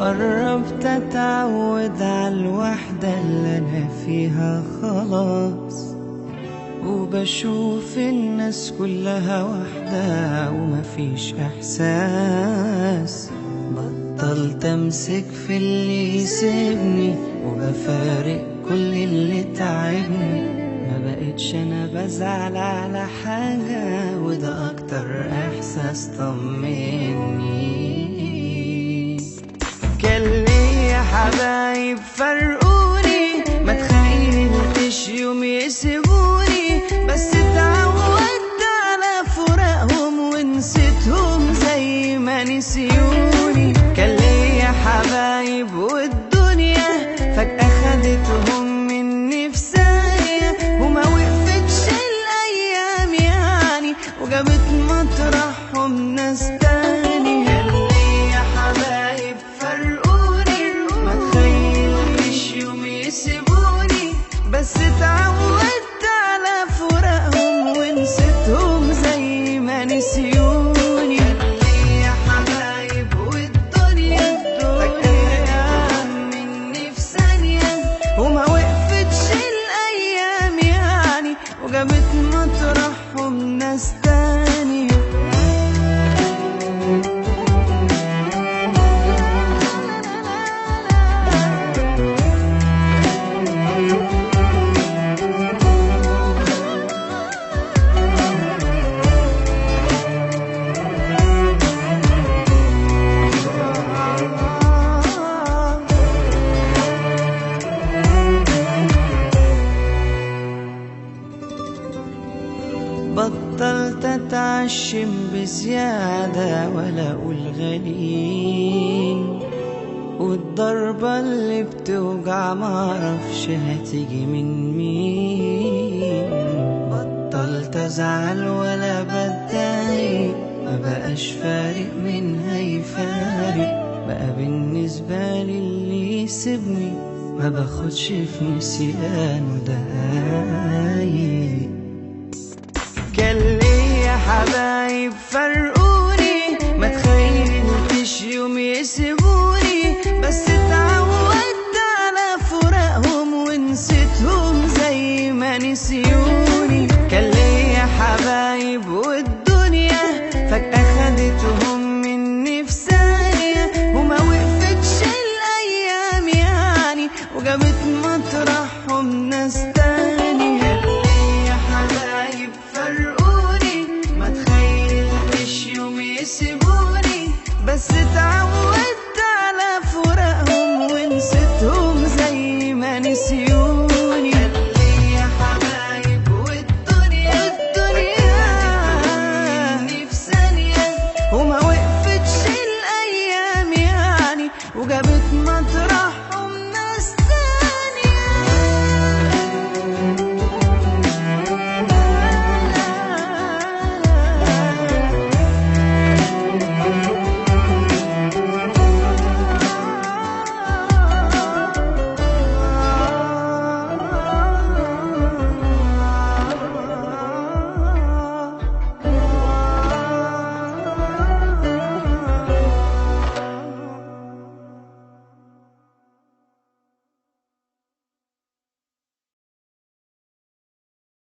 وقربت اتعود على الوحدة اللي انا فيها خلاص، وبشوف الناس كلها وحدة ومفيش احساس. بطلت امسك في اللي يسيبني وبفارق كل اللي تعبني، ما بقتش انا بزعل على حاجة وده اكتر احساس طمني. كان ليا حبايب فرقوني، ما تخيلتش يوم يسيبوني، بس اتعودت على فراقهم ونسيتهم زي ما نسيوني. كان ليا حبايب والدنيا فجأة خدتهم مني في ثانية، وما وقفتش الأيام يعني وجابت مطرحهم ناس تاني. كان ليا حبايب فرقوني، ما تخيلتش يوم يسيبوني، بس اتعودت على فراقهم ونسيتهم زي ما نسيوني. كان ليا حبايب والدنيا فجأة مني في ثانية، وما وقفتش الأيام يعني وجابت مطرحهم ناس تاني. بطلت اتعشم بزيادة ولا اقول غاليين، والضربة اللي بتوجع معرفش هتيجي من مين. بطلت ازعل ولا بتضايق، ما بقاش فارق مين هيفارق، بقى بالنسبة لي اللي يسيبني ما باخدش في نسيانه دقايق. كان ليا حبايب فرقوني،